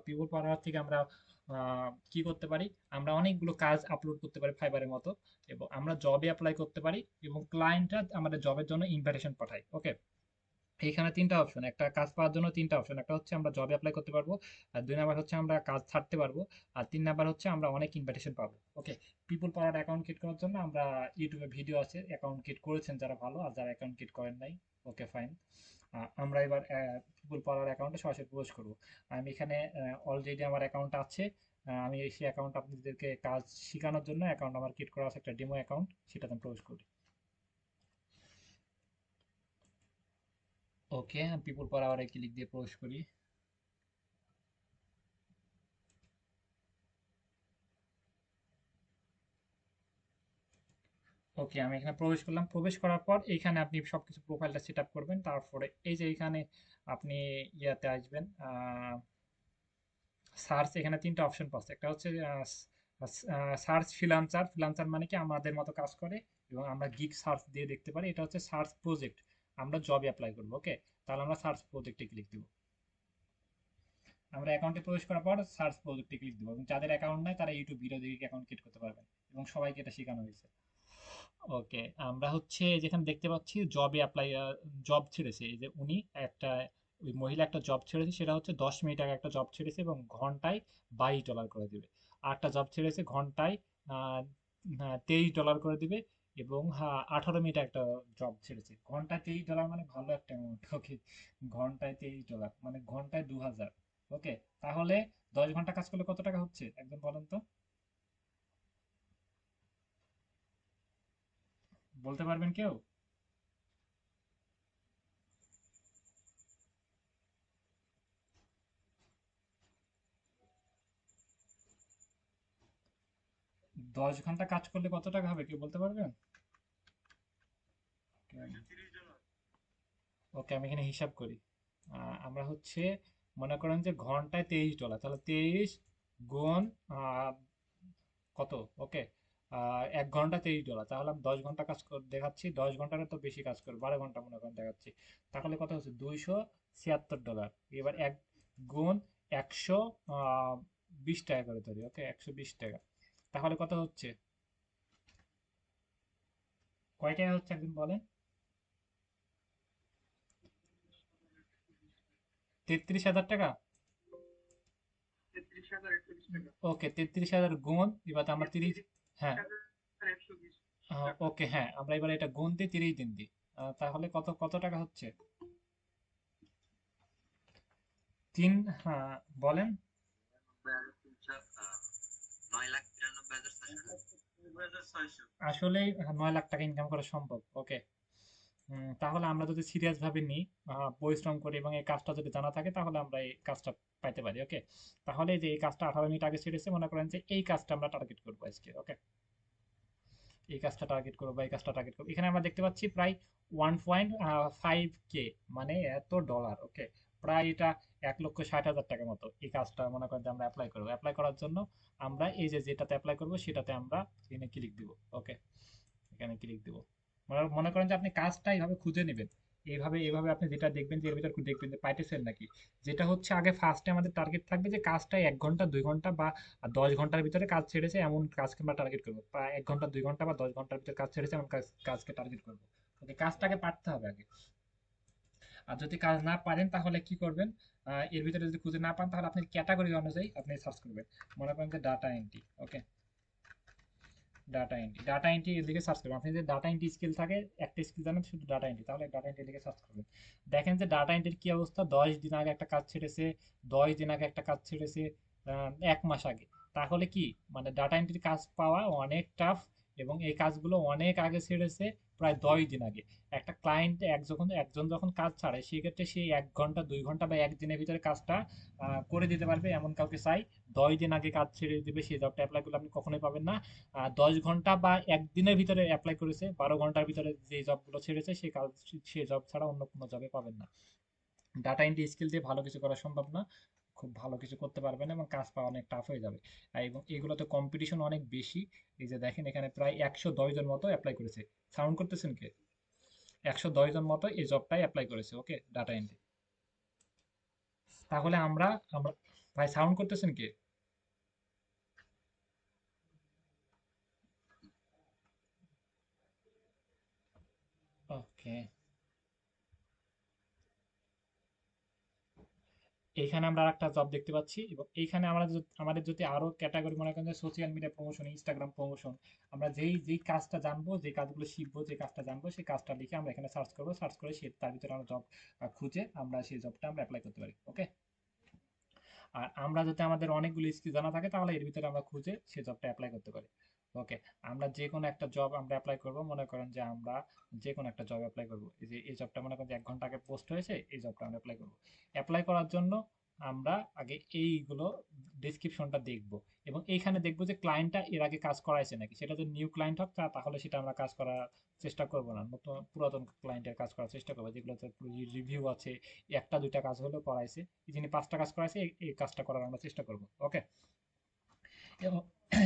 People পাওয়ার থেকে আমরা কি করতে পারি, আমরা অনেকগুলো কাজ আপলোড করতে পারি ফাইবারের মতো, এবং আমরা জবে অ্যাপ্লাই করতে পারি, এবং ক্লায়েন্টরা আমাদের জবের জন্য ইনভাইটেশন পাঠায়। ওকে, এইখানে তিনটা অপশন, একটা কাজ পাওয়ার জন্য তিনটা অপশন, একটা হচ্ছে আমরা জবে অ্যাপ্লাই করতে পারবো, আর দুই নাম্বার হচ্ছে আমরা কাজ ছাড়তে পারবো, আর তিন নাম্বার হচ্ছে আমরা অনেক ইনভাইটেশন পাবো। ওকে, পিপল পাওয়ার অ্যাকাউন্ট ক্রিয়েট করার জন্য আমরা ইউটিউবে ভিডিও আছে, অ্যাকাউন্ট ক্রিয়েট করেছেন যারা ভালো, আর যারা অ্যাকাউন্ট ক্রিয়েট করেন নাই, ওকে ফাইন। আমরা এবার পিপল পাওয়ার অ্যাকাউন্টে সরাসরি প্রবেশ করবো। আমি এখানে অলরেডি আমার অ্যাকাউন্ট আছে, আমি সেই অ্যাকাউন্ট আপনাদেরকে কাজ শেখানোর জন্য অ্যাকাউন্ট আমার ক্রিয়েট করা আছে, একটা ডেমো অ্যাকাউন্ট, সেটাতে আমি প্রবেশ করি। ওকে, পিপল পাওয়ারে ক্লিক দিয়ে প্রবেশ করি। ওকে, আমি এখানে প্রবেশ করলাম। প্রবেশ করার পর এইখানে আপনি সবকিছু প্রোফাইলটা সেট আপ করবেন। তারপরে এই যে এইখানে আপনি ইয়াতে আসবেন, সার্চ, এখানে তিনটা অপশন পাচ্ছে। একটা হচ্ছে সার্চ ফ্রিল্যান্সার। ফ্রিল্যান্সার মানে কি আমাদের মতো কাজ করে, এবং আমরা গিগ সার্চ দিয়ে দেখতে পারি। এটা হচ্ছে সার্চ প্রজেক্ট, আমরা জব অ্যাপ্লাই করবো। ওকে, তাহলে আমরা সার্চ প্রজেক্টে ক্লিক দিব। আমরা অ্যাকাউন্টে প্রবেশ করার পর সার্চ প্রজেক্টে ক্লিক দিব, এবং যাদের অ্যাকাউন্ট নাই তারা ইউটিউব ভিডিও দেখে অ্যাকাউন্ট ক্রিয়েট করতে পারবেন, এবং সবাইকে এটা শেখানো হয়েছে। ওকে, আমরা হচ্ছে যেখানে দেখতে পাচ্ছি জবে অ্যাপ্লাই, জব ছেড়েছে, এই যে উনি একটা, ওই মহিলা একটা জব ছেড়েছে, সেটা হচ্ছে 10 মিনিট আগে একটা জব ছেড়েছে, এবং ঘন্টায় $22 করে দিবে। আর একটা জব ছেড়েছে ঘন্টায় $23 করে দিবে, এবং 18 মিনিট একটা জব ছেড়েছে, ঘন্টায় $23 মানে ভালো একটা অ্যামাউন্ট। ওকে, ঘন্টায় $23 মানে ঘন্টায় 2000। ওকে, তাহলে 10 ঘন্টা কাজ করলে কত টাকা হচ্ছে একজন বলেন তো, বলতে পারবেন কেউ? 10 ঘন্টা কাজ করলে কত টাকা হবে কেউ বলতে পারবেন? ওকে, আমি এখানে হিসাব করি। আমরা হচ্ছে মনে করেন যে ঘন্টায় $23, তাহলে 23 গুণ কত, ওকে, 1 ঘন্টা $23, তাহলে আমি 10 ঘন্টা কাজ দেখাচ্ছি, 10 ঘন্টার তো বেশি কাজ করবো, 12 ঘন্টা মনে করেন দেখাচ্ছি, তাহলে কত হচ্ছে $276। এবার এক গুণ 120 টাকা করে ধরি। ওকে, 120 টাকা, তাহলে কত হচ্ছে, কয় টাকা হচ্ছে একদিন বলেন? 33,000 টাকা। ওকে, 33,000 গুণ, এবার তো আমরা 30, হ্যাঁ, ওকে, হ্যাঁ, আমরা এবার এটা গুণ দিই, 30 দিন দিই। তাহলে কত কত টাকা হচ্ছে? তিন, হ্যাঁ, বলেন। আসলে 9 লাখ টাকা ইনকাম করা সম্ভব। ওকে, তাহলে আমরা যদি সিরিয়াস ভাবে নিই, পরিশ্রম করি, এবং এই কাজটা যদি জানা থাকে, তাহলে আমরা এই কাজটা পাইতে পারি। ওকে, তাহলে যে এই কাজটা 18 মিনিট আগে ছেড়েছে, মনে করেন যে এই কাজটা আমরা টার্গেট করবো আজকে। ওকে, এই কাজটা টার্গেট করবো বা এই কাজটা টার্গেট করবো, এখানে আমরা দেখতে পাচ্ছি প্রায় 1.5K, মানে এত ডলার। ওকে, প্রায় এটা 1,60,000 টাকার মতো। এই কাজটা মনে করেন যে আমরা অ্যাপ্লাই করবো। অ্যাপ্লাই করার জন্য আমরা এই যে যেটাতে অ্যাপ্লাই করবো সেটাতে আমরা এখানে ক্লিক দিব। ওকে, এখানে ক্লিক দিব। মনে করেন যে আপনি কাজটা এইভাবে খুঁজে নেবেন, এইভাবে আপনি যেটা দেখবেন যে এর ভিতর দেখবেন যে পাইতেছেন নাকি। যেটা হচ্ছে আগে ফার্স্টে আমাদের টার্গেট থাকবে যে কাজটা 1 ঘন্টা 2 ঘন্টা বা 10 ঘন্টার ভিতরে কাজ ছেড়েছে এমন কাজকে আমরা টার্গেট করবো, বা 1 ঘন্টা 2 ঘন্টা বা 10 ঘন্টার ভিতরে কাজ ছেড়েছে এমন কাজকে টার্গেট করবো। ওকে, কাজটাকে পারতে হবে আগে। আর যদি কাজ না পারেন তাহলে কি করবেন, এর ভিতরে যদি খুঁজে না পান তাহলে আপনি ক্যাটাগরি অনুযায়ী আপনি সার্চ করবেন। মনে করেন যে ডাটা এন্ট্রি। ওকে, ডাটা এন্ট্রি এর দিকে সার্চ করবেন। আপনি যদি ডাটা এন্ট্রি স্কিল থাকে, একটা স্কিল জানেন শুধু ডাটা এন্ট্রি, তাহলে ডাটা এন্ট্রি দিকে সার্চ করবেন। দেখেন যে ডাটা এন্ট্রির কি অবস্থা, 10 দিন আগে একটা কাজ ছেড়েছে, 10 দিন আগে একটা কাজ ছেড়েছে, 1 মাস আগে। তাহলে কি, মানে ডাটা এন্ট্রির কাজ পাওয়া অনেক টাফ, এবং এই কাজগুলো অনেক আগে ছেড়েছে, প্রায় 10 দিন আগে। একটা ক্লায়েন্ট একজন যখন কাজ ছাড়ে, সেক্ষেত্রে সে 1 ঘন্টা 2 ঘন্টা বা একদিনের ভিতরে কাজটা করে দিতে পারবে এমন কাউকে চাই। 10 দিন আগে কাজ ছেড়ে দিবে, সেই জবটা অ্যাপ্লাই করলে আপনি কখনোই পাবেন না। 10 ঘন্টা বা একদিনের ভিতরে অ্যাপ্লাই করেছে, 12 ঘন্টার ভিতরে যে জবগুলো ছেড়েছে, সে কাজ, সে জব ছাড়া অন্য কোনো জবে পাবেন না। ডাটা এন্ট্রি স্কিল দিয়ে ভালো কিছু করা সম্ভব না, খুব ভালো কিছু করতে পারবেন না, এবং কাজ পাওয়া অনেক টাফ হয়ে যাবে। এবং এগুলোতে কম্পিটিশন অনেক বেশি। এই যে দেখেন এখানে প্রায় 110 জন মতো অ্যাপ্লাই করেছে। সাউন্ড করতেছেন কে? 110 জন মতো এই জবটাই অ্যাপ্লাই করেছে। ওকে, ডাটা এন্ট্রি। তাহলে আমরা আমরা ভাই সাউন্ড করতেছেন কি? ওকে, এইখানে আমরা আরেকটা জব দেখতে পাচ্ছি, এবং এইখানে আমরা আমাদের যদি আরো ক্যাটাগরি মনে করেন যে social media promotion, Instagram promotion, আমরা যেই যেই কাজটা জানবো, যে কাজগুলো শিখবো, যে কাজটা জানবো, সেই কাজটা লিখে আমরা এখানে সার্চ করবো, সার্চ করে সে তার ভিতরে আমরা জব খুঁজে আমরা সেই জবটা আমরা অ্যাপ্লাই করতে পারি। ওকে, আর আমরা যদি আমাদের অনেকগুলো স্কিল জানা থাকে তাহলে এর ভিতরে আমরা খুঁজে সেই জবটা অ্যাপ্লাই করতে পারি। ওকে, আমরা যে কোনো একটা জব আমরা অ্যাপ্লাই করব, মনে করেন যে আমরা যে কোনো একটা জব অ্যাপ্লাই করব, এই যে এই জবটা মনে করেন যে 1 ঘন্টা আগে পোস্ট হয়েছে, এই জবটা আমরা অ্যাপ্লাই করব। অ্যাপ্লাই করার জন্য আমরা আগে এইগুলো ডেসক্রিপশনটা দেখব, এবং এইখানে দেখব যে ক্লায়েন্টটা এর আগে কাজ করাইছে নাকি। সেটা যদি নিউ ক্লায়েন্ট হোক তাহলে সেটা আমরা কাজ করার চেষ্টা করব না, নতুন পুরাতন ক্লায়েন্টের কাজ করার চেষ্টা করবো, যেগুলোতে রিভিউ আছে, একটা দুইটা কাজ হলেও করাইছে, যিনি 5টা কাজ করাইছে এই কাজটা করার আমরা চেষ্টা করব। ওকে, এবং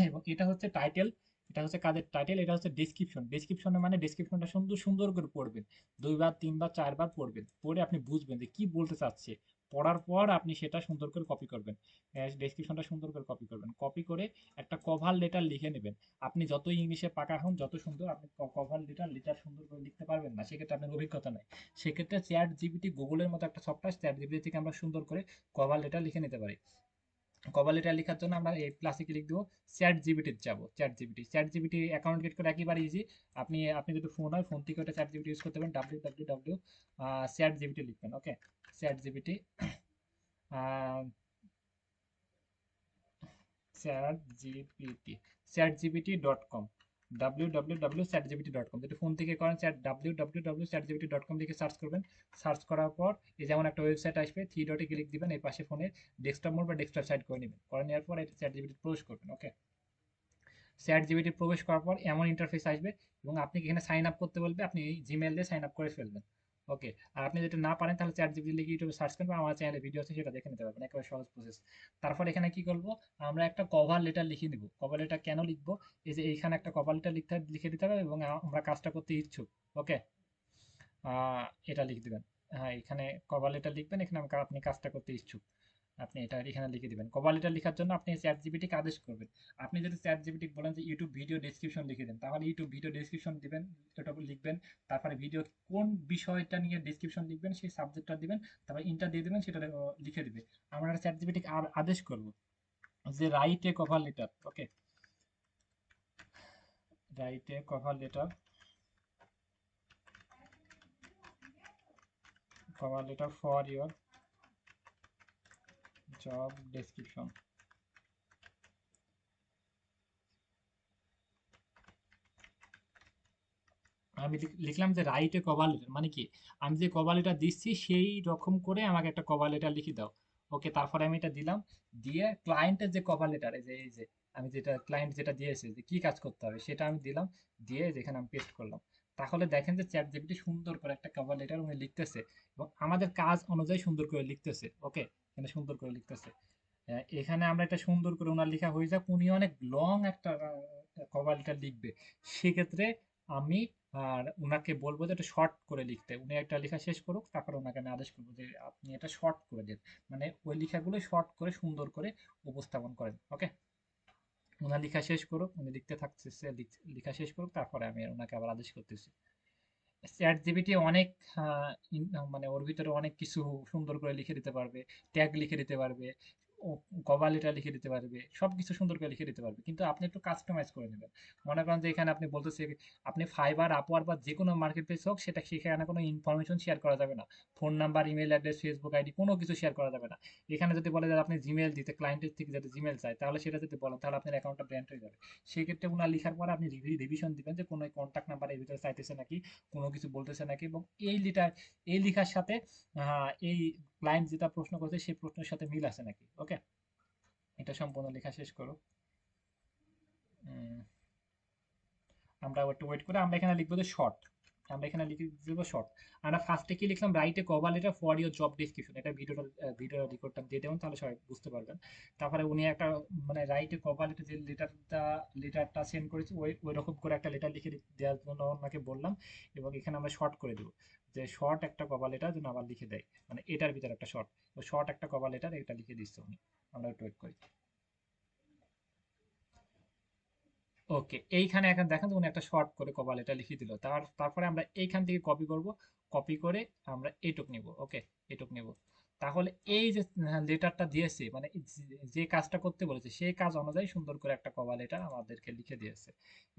এবং এটা হচ্ছে টাইটেল, এটা হচ্ছে কাজের টাইটেল, এটা হচ্ছে ডেসক্রিপশন। ডেসক্রিপশনে মানে ডেসক্রিপশনটা সুন্দর সুন্দর করে পড়বেন, 2 বার 3 বার 4 বার পড়বেন, পড়ে আপনি বুঝবেন যে কি বলতে চাচ্ছে। পড়ার পর আপনি সেটা সুন্দর করে কপি করবেন, ডেসক্রিপশনটা সুন্দর করে কপি করবেন, কপি করে একটা কভার লেটার লিখে নেবেন। আপনি যতই ইংলিশে পাকা হন, যত সুন্দর আপনি কভার লেটার লেটার সুন্দর করে লিখতে পারবেন না, সেক্ষেত্রে আপনার অভিজ্ঞতা নাই। সেক্ষেত্রে চ্যাট জিপিটি, গুগলের মতো একটা সফটওয়্যার, চ্যাট জিপিটি থেকে আমরা সুন্দর করে কভার লেটার লিখে নিতে পারি। কভার লেটার লেখার জন্য আমরা এই প্লাসে ক্লিক দেবো, চ্যাট জিপিটিতে যাবো। চ্যাট জিপিটি অ্যাকাউন্ট ক্রিয়েট করা একেবারে ইজি। আপনি আপনি যদি ফোন হয়, ফোন থেকে ওটা চ্যাট জিপিটি ইউজ করতে পারেন, www চ্যাট জিপিটি লিখবেন। Okay, ChatGPT, ChatGPT, ChatGPT dot com, www ChatGPT dot com. যদি ফোন থেকে করেন, www ChatGPT dot com লিখে সার্চ করবেন। সার্চ করার পর এই যেমন একটা ওয়েবসাইট আসবে, 3 ডটে ক্লিক দিবেন, এই পাশে ফোনের ডেস্কটপ মোড বা ডেস্কটপ সাইড করে নেবেন, করে নেওয়ার পর এটা চ্যাট জিপিটি প্রবেশ করবেন। ওকে, চ্যাট জিপিটি প্রবেশ করার পর এমন ইন্টারফেস আসবে, এবং আপনি এখানে সাইন আপ করতে বলবে, আপনি জিমেল দিয়ে সাইন আপ করে ফেলবেন। ওকে, আর আপনি যদি না পারেন তাহলে চ্যাট জিপিটি লিখে ইউটিউবে সার্চ করবেন, আমার চ্যানেলে ভিডিও আছে, সেটা দেখে নিতে পারবেন, একেবারে সহজ প্রসেস। তারপর এখানে কি করব, আমরা একটা কভার লেটার লিখে নিব। কভার লেটার কেন লিখবো, এই যে এইখানে একটা কভার লেটার লিখে দিতে হবে, এবং আমরা কাজটা করতে ইচ্ছুক। ওকে, এটা লিখে দিবেন। হ্যাঁ, এখানে কভার লেটার লিখবেন, এখানে আপনি কাজটা করতে ইচ্ছুক, আপনি এটা এখানে লিখে দিবেন। কভার লেটার লেখার জন্য আপনি চ্যাট জিপিটিকে আদেশ করবেন। আপনি যদি চ্যাট জিপিটি বলেন যে ইউটিউব ভিডিও ডেসক্রিপশন লিখে দেন, তাহলে ইউটিউব ভিডিও ডেসক্রিপশন দিবেন, এটা লিখবেন। তারপরে ভিডিও কোন বিষয়টা নিয়ে ডেসক্রিপশন লিখবেন, সেই সাবজেক্টটা দিবেন, তারপর ইন্টার দিয়ে দিবেন, সেটা লিখে দিবে। আমরা চ্যাট জিপিটিকে আদেশ করব যে write a cover letter. Okay, write a cover letter, cover letter for your job description. আমি লিখলাম যে রাইট এ কভার লেটার, মানে কি, আমি যে কভার লেটার দিচ্ছি সেই রকম করে আমাকে একটা কভার লেটার লিখে দাও। ওকে, তারপরে আমি এটা দিলাম, দিয়ে ক্লায়েন্টের যে কভার লেটার, এই যে আমি যেটা ক্লায়েন্ট যেটা দিয়েছে যে কি কাজ করতে হবে সেটা আমি দিলাম, দিয়ে যেখানে আমি পেস্ট করলাম। তাহলে দেখেন যে চ্যাট জিপিটি সুন্দর করে একটা কভার লেটার উনি লিখতেছে, এবং আমাদের কাজ অনুযায়ী সুন্দর করে লিখতেছে। ওকে, এখানে সুন্দর করে লিখতেছে। এখানে আমরা এটা সুন্দর করে ওনার লেখা হয়ে যাক, উনি অনেক লং একটা কভার লেটার লিখবে, সেক্ষেত্রে আমি আর উনাকে বলবো যে এটা শর্ট করে লিখতে। উনি একটা লেখা শেষ করুক, তারপর ওনাকে আমি আদেশ করবো যে আপনি এটা শর্ট করে দেন, মানে ওই লেখাগুলো শর্ট করে সুন্দর করে উপস্থাপন করেন। ওকে, ওনার লেখা শেষ করুক, উনি লিখতে থাকতেছে, লেখা শেষ করুক, তারপরে আমি ওনাকে আবার আদেশ করতেছি। চ্যাট জিপিটি অনেক মানে ওর ভিতরে অনেক কিছু সুন্দর করে লিখে দিতে পারবে, ট্যাগ লিখে দিতে পারবে, কভার লেটার লিখে দিতে পারবে, সবকিছু সুন্দর করে লিখে দিতে পারবে, কিন্তু আপনি একটু কাস্টমাইজ করে নেবেন। মনে করেন যে এখানে আপনি বলতেছে, আপনি ফাইবার, আপওয়ার্ক বা যে কোনো মার্কেট প্লেস হোক, সেটা সেখানে কোনো ইনফরমেশন শেয়ার করা যাবে না, phone number, email address, Facebook ID, কোনো কিছু শেয়ার করা যাবে না। এখানে যদি বলে যে আপনি জিমেল দিতে, ক্লায়েন্টের থেকে যাতে জিমেল চায়, তাহলে সেটা যদি বলেন তাহলে আপনার অ্যাকাউন্টটা ব্যান্ড হয়ে যাবে। সেই ক্ষেত্রে ওনার লেখার পর আপনি রিভিশন দিবেন যে কোনো কন্ট্যাক্ট নাম্বার এর ভিতরে চাইতেছে নাকি, কোনো কিছু বলতেছে নাকি, এবং এই লিটার, এই লেখার সাথে এই ক্লায়েন্ট যেটা প্রশ্ন করছে সেই প্রশ্নের সাথে মিল আছে নাকি। ওকে, এটা সম্পূর্ণ লেখা শেষ করো। উম, আমরা একটু ওয়েট করে আমরা এখানে লিখবো যে শর্ট। আমরা এখানে লিখে দেব শর্ট। আমরা ফার্স্টে কি লিখলাম, write a cover letter for your job description, এটা ভিডিও রেকর্ডটা দিয়ে দেবেন, তাহলে সবাই বুঝতে পারবেন। তারপরে উনি একটা মানে রাইট এ কভার লেটার, যে লেটারটা সেন্ড করেছি ওই ওই রকম করে একটা লেটার লিখে দেওয়ার জন্য ওনাকে বললাম। এবং এখানে আমরা শর্ট করে দেবো, যে শর্ট একটা কভার লেটার যেন আবার লিখে দেয়, মানে এটার ভিতরে একটা শর্ট, শর্ট একটা কভার লেটার এটা লিখে দিচ্ছে উনি। আমরা একটু ওয়েট করি। ওকে, এইখানে এখন দেখেন যে উনি একটা শর্ট করে কভার লেটার লিখে দিল। তারপরে আমরা এইখান থেকে কপি করব, কপি করে আমরা এইটুক নিব। ওকে, এইটুক নিব। তাহলে এই যে লেটারটা দিয়েছে, মানে যে কাজটা করতে বলেছে সেই কাজ অনুযায়ী সুন্দর করে একটা কভার লেটার আমাদেরকে লিখে দিয়েছে।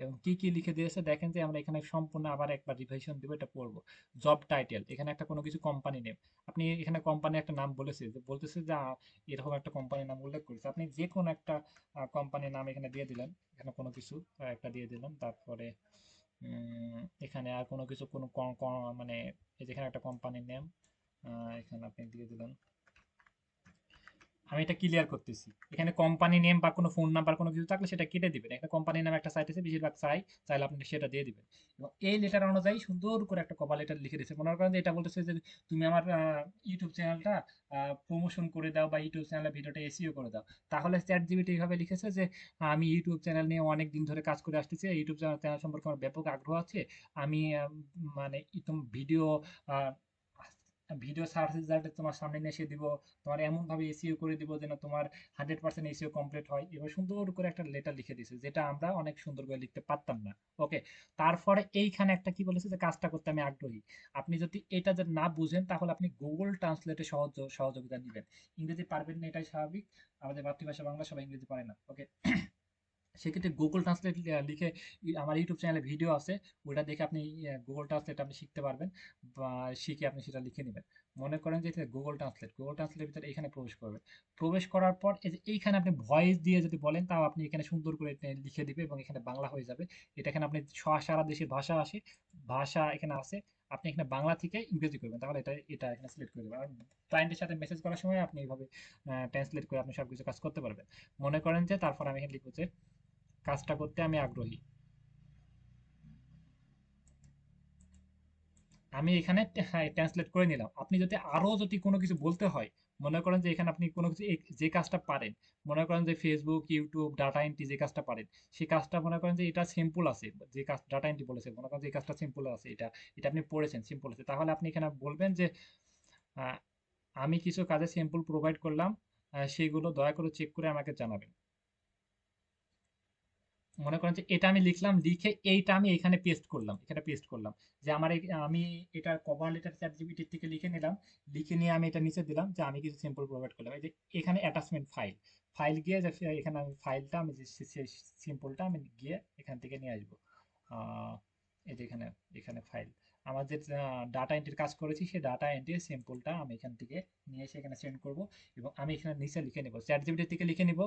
এবং কি কি লিখে দিয়েছে দেখেন, যে আমরা এখানে সম্পূর্ণ আবার একবার রিভিশন দিব, এটা পড়বো। জব টাইটেল, এখানে একটা কোনো কিছু কোম্পানি নেম, আপনি এখানে কোম্পানি একটা নাম বলেছে, যে বলতেছে যে এরকম একটা কোম্পানির নাম উল্লেখ করেছে, আপনি যে কোনো একটা কোম্পানির নাম এখানে দিয়ে দিলেন। এখানে কোনো কিছু একটা দিয়ে দিলাম। তারপরে এখানে আর কোনো কিছু কোনো মানে এই যেখানে একটা কোম্পানির নেম এখানে আপনি দিয়ে দিলেন। আমি এটা ক্লিয়ার করতেছি, এখানে কোম্পানি নেম বা কোনো ফোন নাম্বার কোনো কিছু থাকলে সেটা কেটে দিবেন। একটা কোম্পানির নাম একটা সাইট আছে, বেশিরভাগ চাইলে আপনি সেটা দিয়ে দিবেন। এবং এই লেটার অনুযায়ী সুন্দর করে একটা কভার লেটার লিখে দিয়েছে। মনে করেন যে এটা বলতেছে যে তুমি আমার ইউটিউব চ্যানেলটা প্রমোশন করে দাও, বা ইউটিউব চ্যানেলের ভিডিওটা এসইও করে দাও। তাহলে চ্যাট জিপিটি এইভাবে লিখেছে যে আমি ইউটিউব চ্যানেল নিয়ে অনেক দিন ধরে কাজ করে আসতেছি, ইউটিউব চ্যানেল সম্পর্কে আমার ব্যাপক আগ্রহ আছে। আমি মানে ভিডিও ভিডিও সার্চ রেজাল্ট তোমার সামনে নিয়ে এসে দিব, তোমার এমন ভাবে এসইও করে দিব যেন তোমার 100% এসইও কমপ্লিট হয়। এবার সুন্দর করে একটা লেটার লিখে দিয়েছে, যেটা আমরা অনেক সুন্দর করে লিখতে পারতাম না। ওকে, তারপরে এইখানে একটা কি বলেছে, যে কাজটা করতে আমি আগ্রহী। আপনি যদি এটা যে না বুঝেন তাহলে আপনি গুগল ট্রান্সলেটে সহযোগিতা নেবেন। ইংরেজি পারবেন না, এটাই স্বাভাবিক, আমাদের মাতৃভাষা বাংলা, সবাই ইংরেজি পারে না। ওকে, সেক্ষেত্রে গুগল ট্রান্সলেট লিখে আমার ইউটিউব চ্যানেলে ভিডিও আছে, ওটা দেখে আপনি গুগল ট্রান্সলেট আপনি শিখতে পারবেন, বা শিখে আপনি সেটা লিখে নেবেন। মনে করেন যে গুগল ট্রান্সলেটের ভিতরে এখানে প্রবেশ করবে। প্রবেশ করার পর এই যে এইখানে আপনি ভয়েস দিয়ে যদি বলেন, তাও আপনি এখানে সুন্দর করে লিখে দিবে এবং এখানে বাংলা হয়ে যাবে। এটা এখানে আপনি সারা দেশের ভাষা এখানে আছে, আপনি এখানে বাংলা থেকে ইংরেজি করবেন, তাহলে এটা এটা এখানে সিলেক্ট করে দেবেন। আর ক্লায়েন্টের সাথে মেসেজ করার সময় আপনি এইভাবে ট্রান্সলেট করে আপনি সবকিছু কাজ করতে পারবেন। মনে করেন যে তারপর আমি এখানে লিখবো যে কাজটা করতে আমি আগ্রহী। আমি এখানে হ্যাঁ ট্রান্সলেট করে নিলাম। আপনি যদি আরো যদি কোনো কিছু বলতে হয়, মনে করেন যে এখানে আপনি কোনো কিছু যে কাজটা পারেন, মনে করেন যে ফেসবুক, ইউটিউব, ডাটা এন্ট্রি যে কাজটা পারেন, সেই কাজটা মনে করেন যে এটা সিম্পল আছে, যে কাজ ডাটা এন্ট্রি বলেছে, মনে করেন যে এই কাজটা সিম্পল আছে, এটা এটা আপনি পড়েছেন সিম্পল আছে, তাহলে আপনি এখানে বলবেন যে আহ, আমি কিছু কাজে স্যাম্পল প্রোভাইড করলাম, সেগুলো দয়া করে চেক করে আমাকে জানাবেন। মনে করেন যে এটা আমি লিখলাম, লিখে এইটা আমি এখানে পেস্ট করলাম, এখানে পেস্ট করলাম, যে আমার আমি এটা কভার লেটার চ্যাট জিপিটি থেকে লিখে নিলাম, লিখে নিয়ে আমি এটা নিচে দিলাম যে আমি কিছু সিম্পল প্রোভাইড করলাম। এই যে এখানে অ্যাটাচমেন্ট ফাইল, ফাইল গিয়ে যে এখানে আমি ফাইলটা আমি যে সিম্পলটা আমি গিয়ে এখান থেকে নিয়ে আসবো। আহ, এই যে এখানে এখানে ফাইল, আমার যে ডাটা এন্ট্রির কাজ করেছি সেই ডাটা এন্ট্রির সিম্পলটা আমি এখান থেকে নিয়ে এসে এখানে সেন্ড করব। এবং আমি এখানে নিচে লিখে নিব, চ্যাট জিপিটি থেকে লিখে নিব।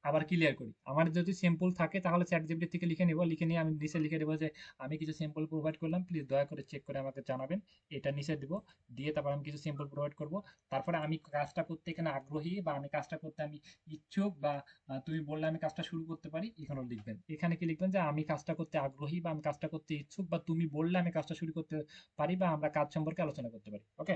আবার ক্লিয়ার করি, আমার যদি সিম্পল থাকে তাহলে চ্যাট জিপিটি থেকে লিখে নিব, লিখে নিয়ে আমি নিচে লিখে দেবো যে আমি কিছু সিম্পল প্রোভাইড করলাম, প্লিজ দয়া করে চেক করে আমাকে জানাবেন। এটা নিচে দিব, দিয়ে তারপর আমি কিছু সিম্পল প্রোভাইড করব। তারপরে আমি কাজটা করতে এখানে আগ্রহী, বা আমি কাজটা করতে আমি ইচ্ছুক, বা তুমি বললে আমি কাজটা শুরু করতে পারি, এখানেও লিখবেন। এখানে কি লিখবেন, যে আমি কাজটা করতে আগ্রহী, বা আমি কাজটা করতে ইচ্ছুক, বা তুমি বললে আমি কাজটা শুরু করতে পারি, বা আমরা কাজ সম্পর্কে আলোচনা করতে পারি। ওকে,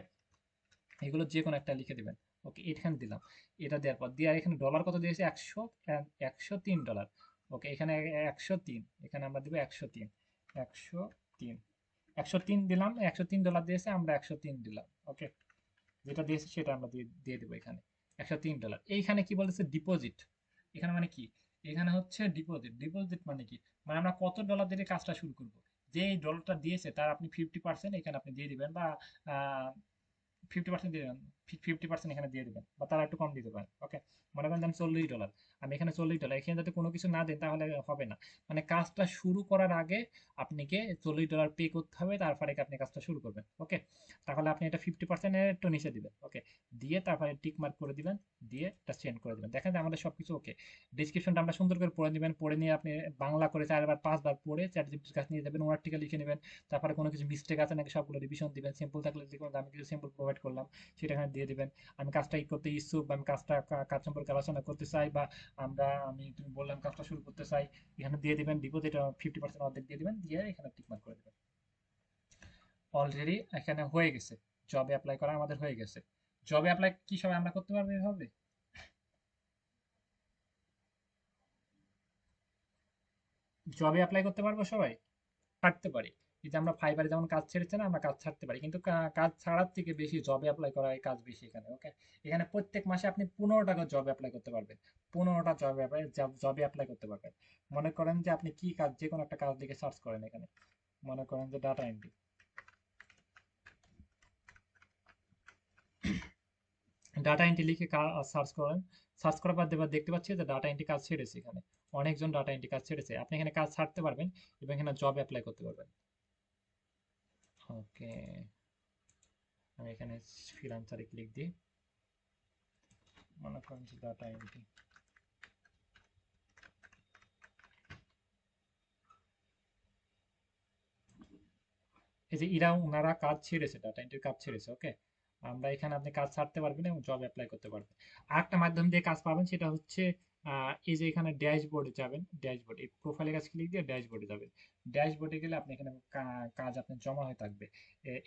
এগুলো যে কোনো একটা লিখে দিবেন। ওকে, এখানে দিলাম। এটা দেওয়ার পর দিয়ে, আর এখানে ডলার কত দিয়েছে, 103 ডলার। ওকে, এখানে 103, এখানে আমরা দিব 103, 103, 103 দিলাম, 103 ডলার দিয়েছে, আমরা 103 দিলাম। ওকে, যেটা দিয়েছে সেটা আমরা দিয়ে দিয়ে দেবো এখানে। 103 ডলার। এইখানে কি বলেছে, ডিপোজিট। এখানে মানে কি, এখানে হচ্ছে ডিপোজিট। ডিপোজিট মানে কি, মানে আমরা কত ডলার দিয়ে কাজটা শুরু করব, যে ডলারটা দিয়েছে তার আপনি 50% এখানে আপনি দিয়ে দিবেন, বা 50% দিয়ে দেবেন, 50% এখানে দিয়ে দেবেন, বা তারা একটু কম দিতে পারেন। ওকে, মনে করেন যে আমি 40 ডলার, আমি এখানে 40 ডলার, এখানে যাতে কোনো কিছু না দেন তাহলে হবে না। মানে কাজটা শুরু করার আগে আপনাকে 40 ডলার পে করতে হবে, তারপরে আপনি কাজটা শুরু করবেন। ওকে, তাহলে আপনি এটা 50% একটু নিচে দিবেন। ওকে, দিয়ে তারপরে টিক মার্ক করে দিবেন, দিয়ে এটা সেন্ড করে দিবেন। দেখেন যে আমাদের সবকিছু ওকে। ডিসক্রিপশনটা আমরা সুন্দর করে পড়ে নেবেন, পড়ে নিয়ে আপনি বাংলা করে 4 বার 5 বার পড়ে চ্যাট জিপিটির কাছে নিয়ে যাবেন, ওনার টিকা লিখে নেবেন। তারপরে কোনো কিছু মিস্টেক আছে নাকি সবগুলো রিভিশন দিবেন, সিম্পল থাকলে দেখবেন আমি কিছু সিম্পল প্রোভাইড করলাম, সেটা এখানে দিয়ে দিবেন। আমি কাজটা করতে ইচ্ছুক, বা আমি কাজটা কাজ সম্পর্কে আলোচনা করতে চাই, বা তুমি বললাম কাজটা শুরু করতে চাই, এখানে দিয়ে দিবেন। ডিপোজিট 50% অর্ধেক দিয়ে দিবেন, দিয়ে এখানে টিক মার্ক করে দিবেন। অলরেডি এখানে হয়ে গেছে, জবে অ্যাপ্লাই করা আমাদের হয়ে গেছে। জবে অ্যাপ্লাই কি সবাই আমরা করতে পারবো এভাবে? জবে অ্যাপ্লাই করতে পারবো সবাই? ছাড়তে পারি। এই যে আমরা ফাইবারে যেমন কাজ ছেড়েছে না, আমরা কাজ ছাড়তে পারি, কিন্তু কাজ ছাড়ার থেকে বেশি জবে অ্যাপ্লাই করা এই কাজ বেশি এখানে। ওকে, এখানে প্রত্যেক মাসে আপনি 15টা জবে অ্যাপ্লাই করতে পারবেন। 15টা জবে অ্যাপ্লাই করতে পারবেন। মনে করেন যে আপনি কি কাজ, যে কোনো একটা কাজ দিকে সার্চ করেন এখানে। মনে করেন যে ডাটা এন্ট্রি, ডাটা এন্ট্রি লিখে সার্চ করেন। সার্চ করার পর দেখতে পাচ্ছি যে ডাটা এন্ট্রি কাজ ছেড়েছে এখানে। অনেকজন ডাটা এন্ট্রি কাজ ছেড়েছে, আপনি এখানে কাজ ছাড়তে পারবেন এবং এখানে জব অ্যাপ্লাই করতে পারবেন। ওকে, আমি এখানে ফ্রিল্যান্সারে ক্লিক দিই। মনে করেন যে ডাটা এন্ট্রি, এই যে ওনারা কাজ ছেড়েছে, ডাটা এন্ট্রির কাজ ছেড়েছে। ওকে, আমরা এখানে আপনি কাজ ছাড়তে পারবেন এবং জব অ্যাপ্লাই করতে পারবেন। আরেকটা মাধ্যম দিয়ে কাজ পাবেন, সেটা হচ্ছে এই যে এখানে ড্যাশবোর্ডে যাবেন। ড্যাশবোর্ড, এই প্রোফাইলের কাছে ক্লিক দিয়ে ড্যাশবোর্ডে যাবেন। ড্যাশবোর্ডে গেলে আপনি এখানে কাজ আপনার জমা হয়ে থাকবে।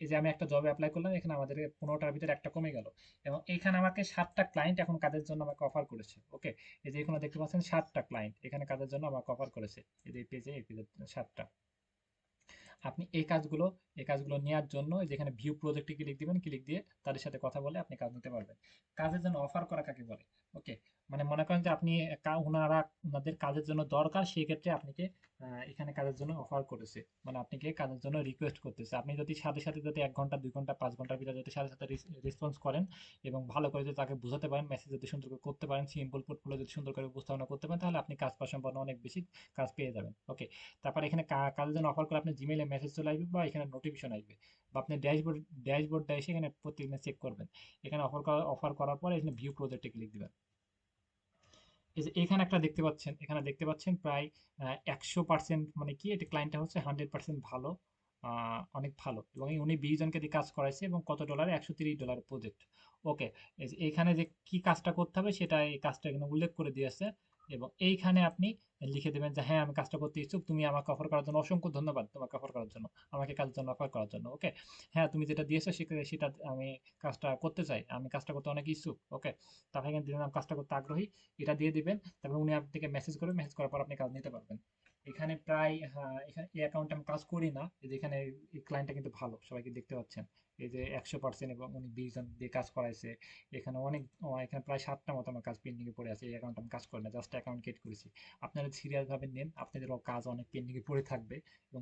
এই যে আমি একটা জবে অ্যাপ্লাই করলাম, এখানে আমাদের 15টার ভিতরে একটা কমে গেল এবং এখানে আমাকে 7টা ক্লায়েন্ট এখন কাজের জন্য আমাকে অফার করেছে। ওকে, এই যে এখানে দেখতে পাচ্ছেন 7টা ক্লায়েন্ট এখানে কাজের জন্য আমাকে অফার করেছে। এই যে এই পেজে 7টা। আপনি এই কাজগুলো নেওয়ার জন্য যেখানে ভিউ প্রজেক্টে ক্লিক দিবেন, ক্লিক দিয়ে তাদের সাথে কথা বলে আপনি কাজ নিতে পারবেন। কাজের জন্য অফার করা কাকে বলে? ওকে, মানে মনে করেন যে আপনি ওনাদের কাজের জন্য দরকার, সেই ক্ষেত্রে আপনাকে এখানে কাজের জন্য অফার করেছে, মানে আপনাকে কাজের জন্য রিকোয়েস্ট করতেছে। আপনি যদি সাথে সাথে যদি 1 ঘন্টা 2 ঘন্টা 5 ঘন্টার ভিতরে যদি সাথে সাথে রেসপন্স করেন এবং ভালো করে যদি তাকে বোঝাতে পারেন, মেসেজ যদি সুন্দর করে করতে পারেন, সিম্পল পোর্টফোলিও যদি সুন্দর করে উপস্থাপনা করতে পারেন, তাহলে আপনি কাজ পাওয়া সম্পন্ন অনেক বেশি কাজ পেয়ে যাবেন। ওকে, তারপর এখানে কাজের জন্য অফার করে আপনার জিমেইলে মেসেজ চলে আসবে বা এখানে নোটিফিকেশন আসবে, বা আপনি ড্যাশবোর্ডটা এসে এখানে প্রত্যেকদিন চেক করবেন। এখানে অফার করার পরে এখানে ভিউ প্রজেক্টে ক্লিক দিবেন। এই যে এখানে একটা দেখতে পাচ্ছেন, এখানে দেখতে পাচ্ছেন প্রায় 100%, মানে কি এটা ক্লায়েন্টটা হচ্ছে 100% ভালো, অনেক ভালো, এবং উনি 20 জনকে দিয়ে কাজ করাইছে এবং কত ডলারে, $130 প্রজেক্ট। ওকে, এখানে যে কি কাজটা করতে হবে সেটা, এই কাজটা এখানে উল্লেখ করে দিয়েছে এবং এইখানে আপনি লিখে দেবেন যে হ্যাঁ আমি কাজটা করতে ইচ্ছুক, তুমি আমাকে অফার করার জন্য অসংখ্য ধন্যবাদ, তোমাকে অফার করার জন্য, আমাকে কাজের জন্য অফার করার জন্য। ওকে, হ্যাঁ তুমি যেটা দিয়েছো সেটা আমি কাজটা করতে চাই, আমি কাজটা করতে অনেক ইচ্ছুক। ওকে, তারপরে এখানে দিলাম কাজটা করতে আগ্রহী, এটা দিয়ে দিবেন। তারপর উনি আপনাকে মেসেজ করবে, মেসেজ করার পর আপনি কাজ নিতে পারবেন। এখানে প্রায়, হ্যাঁ, এখানে এই অ্যাকাউন্টে আমি কাজ করি না, এই যে এখানে এই ক্লায়েন্টটা কিন্তু ভালো, সবাইকে দেখতে পাচ্ছেন। এই যে 100% এবং উনি 20 জন দিয়ে কাজ করাইছে। এখানে এখানে প্রায় 7টা মতো আমার কাজ পেন্ডিং এ পড়ে আছে। এই অ্যাকাউন্ট আমি কাজ করি না, জাস্ট অ্যাকাউন্ট ক্রিয়েট করেছি। আপনারা সিরিয়াস ভাবে নেন, আপনাদেরও কাজ অনেক পেন্ডিং এ পড়ে থাকবে এবং